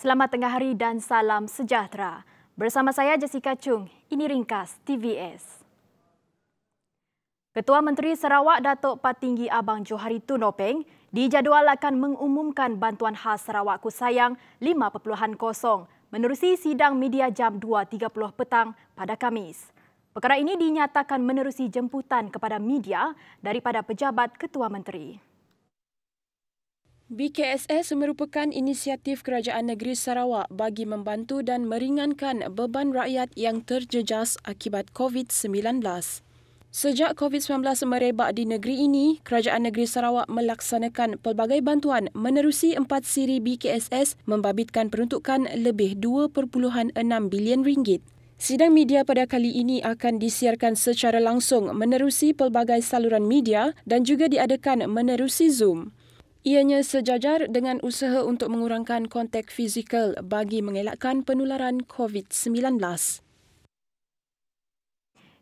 Selamat tengah hari dan salam sejahtera. Bersama saya Jessica Chung, ini ringkas TVS. Ketua Menteri Sarawak Datuk Patinggi Abang Johari Tunopeng dijadual akan mengumumkan bantuan khas Sarawak Ku Sayang 5.0 menerusi sidang media jam 2.30 petang pada Khamis. Perkara ini dinyatakan menerusi jemputan kepada media daripada pejabat Ketua Menteri. BKSS merupakan inisiatif Kerajaan Negeri Sarawak bagi membantu dan meringankan beban rakyat yang terjejas akibat COVID-19. Sejak COVID-19 merebak di negeri ini, Kerajaan Negeri Sarawak melaksanakan pelbagai bantuan menerusi 4 siri BKSS membabitkan peruntukan lebih 2.6 bilion ringgit. Sidang media pada kali ini akan disiarkan secara langsung menerusi pelbagai saluran media dan juga diadakan menerusi Zoom. Ianya sejajar dengan usaha untuk mengurangkan kontak fizikal bagi mengelakkan penularan COVID-19.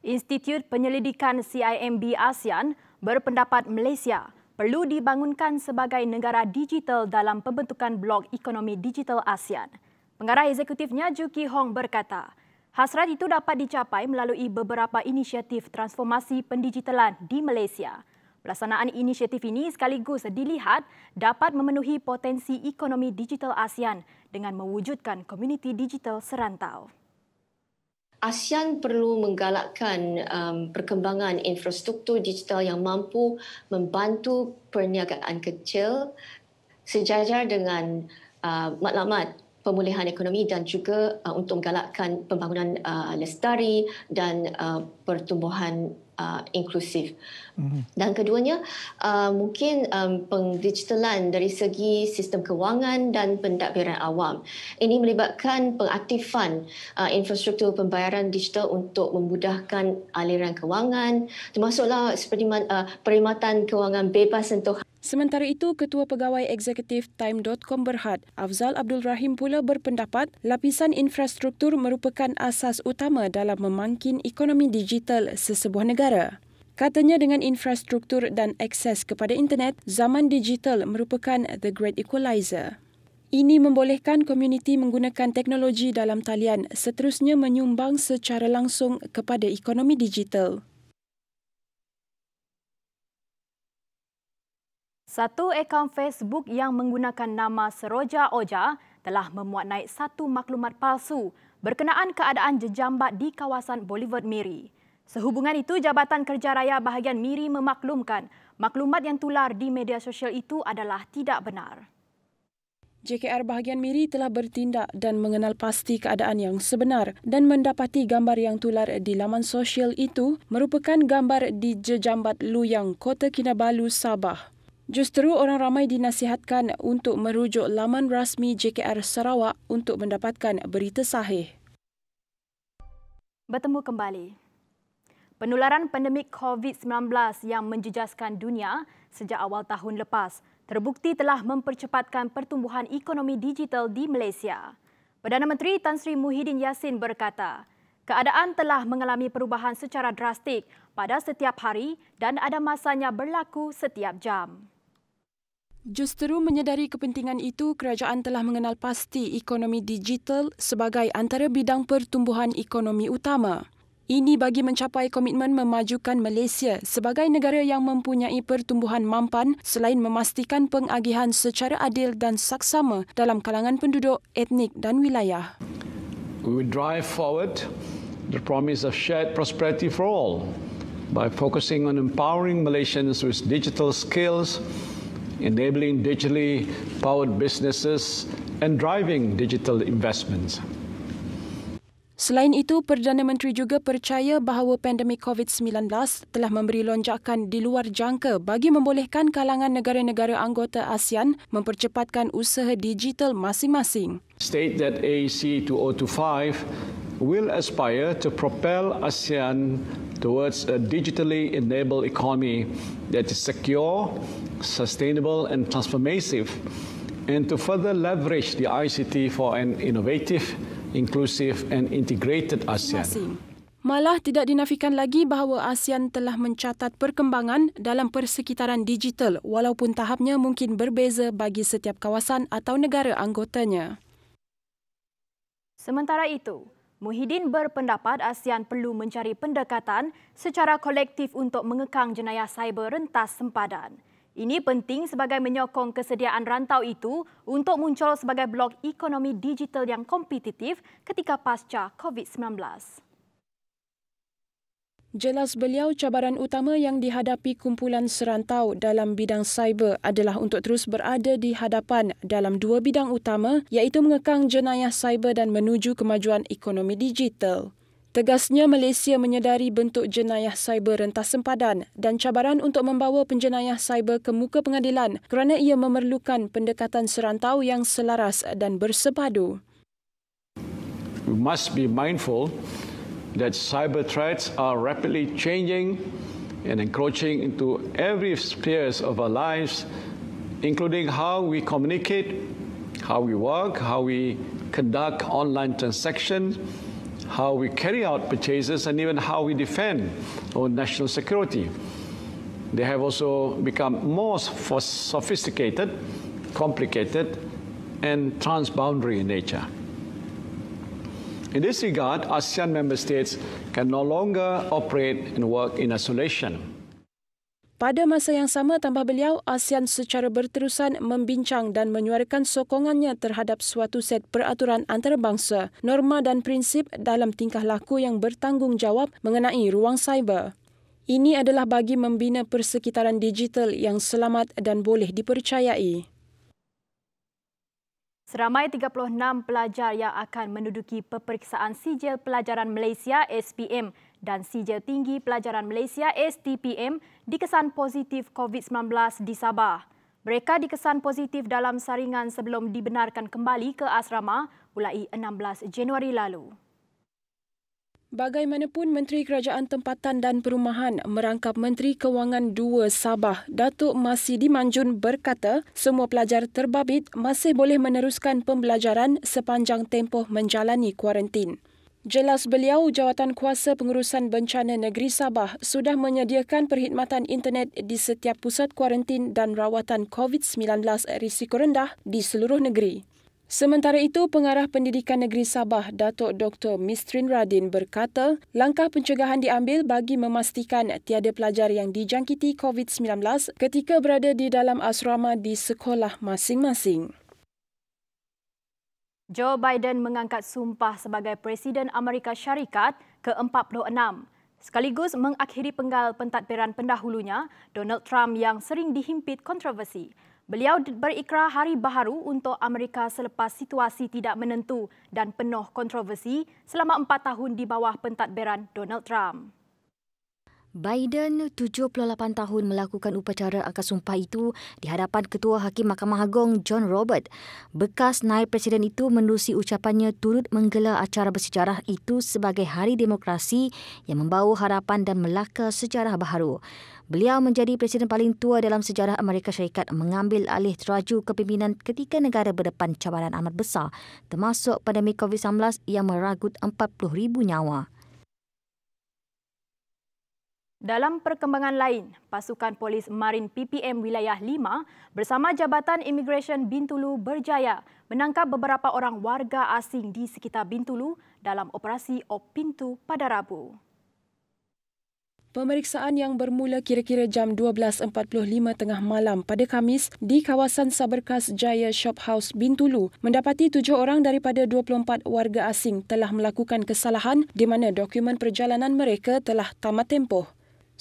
Institut Penyelidikan CIMB ASEAN berpendapat Malaysia perlu dibangunkan sebagai negara digital dalam pembentukan Blok Ekonomi Digital ASEAN. Pengarah eksekutifnya Ju Ki Hong berkata, hasrat itu dapat dicapai melalui beberapa inisiatif transformasi pendigitalan di Malaysia. Pelaksanaan inisiatif ini sekaligus dilihat dapat memenuhi potensi ekonomi digital ASEAN dengan mewujudkan komuniti digital serantau. ASEAN perlu menggalakkan perkembangan infrastruktur digital yang mampu membantu perniagaan kecil sejajar dengan matlamat pemulihan ekonomi dan juga untuk menggalakkan pembangunan lestari dan pertumbuhan inklusif. Dan keduanya, mungkin pengdigitalan dari segi sistem kewangan dan pentadbiran awam. Ini melibatkan pengaktifan infrastruktur pembayaran digital untuk memudahkan aliran kewangan, termasuklah seperti perkhidmatan kewangan bebas sentuhan. Sementara itu, Ketua Pegawai Eksekutif Time.com Berhad, Afzal Abdul Rahim pula berpendapat lapisan infrastruktur merupakan asas utama dalam memangkin ekonomi digital sesebuah negara. Katanya dengan infrastruktur dan akses kepada internet, zaman digital merupakan the great equalizer. Ini membolehkan komuniti menggunakan teknologi dalam talian seterusnya menyumbang secara langsung kepada ekonomi digital. Satu akaun Facebook yang menggunakan nama Seroja Oja telah memuat naik satu maklumat palsu berkenaan keadaan jejambat di kawasan Boulevard Miri. Sehubungan itu, Jabatan Kerja Raya bahagian Miri memaklumkan maklumat yang tular di media sosial itu adalah tidak benar. JKR bahagian Miri telah bertindak dan mengenal pasti keadaan yang sebenar dan mendapati gambar yang tular di laman sosial itu merupakan gambar di Jejambat Luyang, Kota Kinabalu, Sabah. Justru orang ramai dinasihatkan untuk merujuk laman rasmi JKR Sarawak untuk mendapatkan berita sahih. Bertemu kembali. Penularan pandemik COVID-19 yang menjejaskan dunia sejak awal tahun lepas terbukti telah mempercepatkan pertumbuhan ekonomi digital di Malaysia. Perdana Menteri Tan Sri Muhyiddin Yassin berkata, keadaan telah mengalami perubahan secara drastik pada setiap hari dan ada masanya berlaku setiap jam. Justru menyedari kepentingan itu, kerajaan telah mengenal pasti ekonomi digital sebagai antara bidang pertumbuhan ekonomi utama. Ini bagi mencapai komitmen memajukan Malaysia sebagai negara yang mempunyai pertumbuhan mampan selain memastikan pengagihan secara adil dan saksama dalam kalangan penduduk, etnik dan wilayah. We will drive forward the promise of shared prosperity for all by focusing on empowering Malaysians with digital skills, enabling digitally powered businesses and driving digital investments. Selain itu, Perdana Menteri juga percaya bahawa pandemik COVID-19 telah memberi lonjakan di luar jangka bagi membolehkan kalangan negara-negara anggota ASEAN mempercepatkan usaha digital masing-masing. State that AEC 2025 will aspire to propel ASEAN towards a digitally enabled economy that is secure, sustainable and transformative, and to further leverage the ICT for an innovative, inclusive and integrated ASEAN. Malah tidak dinafikan lagi bahawa ASEAN telah mencatat perkembangan dalam persekitaran digital walaupun tahapnya mungkin berbeza bagi setiap kawasan atau negara anggotanya. Sementara itu, Muhyiddin berpendapat ASEAN perlu mencari pendekatan secara kolektif untuk mengekang jenayah cyber rentas sempadan. Ini penting sebagai menyokong kesediaan rantau itu untuk muncul sebagai blok ekonomi digital yang kompetitif ketika pasca COVID-19. Jelas beliau, cabaran utama yang dihadapi kumpulan serantau dalam bidang cyber adalah untuk terus berada di hadapan dalam dua bidang utama, iaitu mengekang jenayah cyber dan menuju kemajuan ekonomi digital. Tegasnya, Malaysia menyedari bentuk jenayah cyber rentas sempadan dan cabaran untuk membawa penjenayah cyber ke muka pengadilan kerana ia memerlukan pendekatan serantau yang selaras dan bersepadu. We must be mindful that cyber threats are rapidly changing and encroaching into every sphere of our lives, including how we communicate, how we work, how we conduct online transactions, how we carry out purchases, and even how we defend our national security. They have also become more sophisticated, complicated, and transboundary in nature. In this regard, ASEAN member states can no longer operate and work in isolation. Pada masa yang sama, tambah beliau, ASEAN secara berterusan membincang dan menyuarakan sokongannya terhadap suatu set peraturan antarabangsa, norma dan prinsip dalam tingkah laku yang bertanggungjawab mengenai ruang cyber. Ini adalah bagi membina persekitaran digital yang selamat dan boleh dipercayai. Seramai 36 pelajar yang akan menduduki peperiksaan Sijil Pelajaran Malaysia SPM dan Sijil Tinggi Pelajaran Malaysia STPM dikesan positif COVID-19 di Sabah. Mereka dikesan positif dalam saringan sebelum dibenarkan kembali ke asrama mulai 16 Januari lalu. Bagaimanapun, Menteri Kerajaan Tempatan dan Perumahan merangkap Menteri Kewangan 2 Sabah, Datuk Masidi Manjun berkata semua pelajar terbabit masih boleh meneruskan pembelajaran sepanjang tempoh menjalani kuarantin. Jelas beliau, Jawatan Kuasa Pengurusan Bencana Negeri Sabah sudah menyediakan perkhidmatan internet di setiap pusat kuarantin dan rawatan COVID-19 risiko rendah di seluruh negeri. Sementara itu, Pengarah Pendidikan Negeri Sabah, Datuk Dr. Mistrin Radin berkata, langkah pencegahan diambil bagi memastikan tiada pelajar yang dijangkiti COVID-19 ketika berada di dalam asrama di sekolah masing-masing. Joe Biden mengangkat sumpah sebagai Presiden Amerika Syarikat ke-46, sekaligus mengakhiri penggal pentadbiran pendahulunya, Donald Trump, yang sering dihimpit kontroversi. Beliau berikrar hari baharu untuk Amerika selepas situasi tidak menentu dan penuh kontroversi selama 4 tahun di bawah pentadbiran Donald Trump. Biden, 78 tahun, melakukan upacara akad sumpah itu di hadapan Ketua Hakim Mahkamah Agong John Roberts. Bekas naib presiden itu menerusi ucapannya turut menggelar acara bersejarah itu sebagai Hari Demokrasi yang membawa harapan dan melaka sejarah baharu. Beliau menjadi presiden paling tua dalam sejarah Amerika Syarikat mengambil alih teraju kepimpinan ketika negara berdepan cabaran amat besar, termasuk pandemik COVID-19 yang meragut 40,000 nyawa. Dalam perkembangan lain, pasukan polis Marin PPM Wilayah 5 bersama Jabatan Imigresen Bintulu berjaya menangkap beberapa orang warga asing di sekitar Bintulu dalam operasi Op Pintu pada Rabu. Pemeriksaan yang bermula kira-kira jam 12.45 tengah malam pada Khamis di kawasan Saberkas Jaya Shop House Bintulu mendapati 7 orang daripada 24 warga asing telah melakukan kesalahan di mana dokumen perjalanan mereka telah tamat tempoh.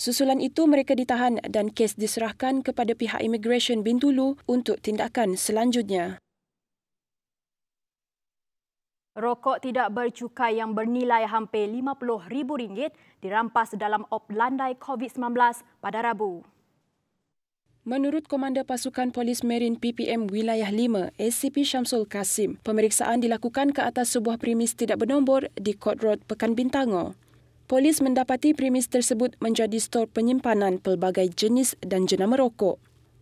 Susulan itu mereka ditahan dan kes diserahkan kepada pihak imigresen Bintulu untuk tindakan selanjutnya. Rokok tidak bercukai yang bernilai hampir RM50,000 dirampas dalam op landai COVID-19 pada Rabu. Menurut Komander Pasukan Polis Marin PPM Wilayah 5, ACP Syamsul Kasim, pemeriksaan dilakukan ke atas sebuah premis tidak bernombor di Court Road, Pekan Bintangor. Polis mendapati premis tersebut menjadi stor penyimpanan pelbagai jenis dan jenama rokok.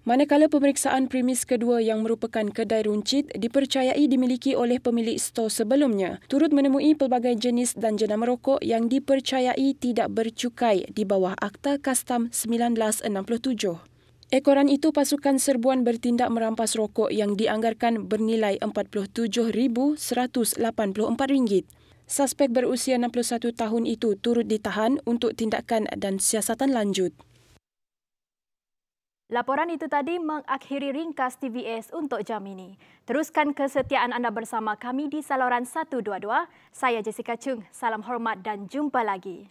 Manakala pemeriksaan premis kedua yang merupakan kedai runcit dipercayai dimiliki oleh pemilik stor sebelumnya, turut menemui pelbagai jenis dan jenama rokok yang dipercayai tidak bercukai di bawah Akta Kastam 1967. Ekoran itu pasukan serbuan bertindak merampas rokok yang dianggarkan bernilai RM47,184. Suspek berusia 61 tahun itu turut ditahan untuk tindakan dan siasatan lanjut. Laporan itu tadi mengakhiri ringkas TVS untuk jam ini. Teruskan kesetiaan anda bersama kami di saluran 122. Saya Jessica Chung. Salam hormat dan jumpa lagi.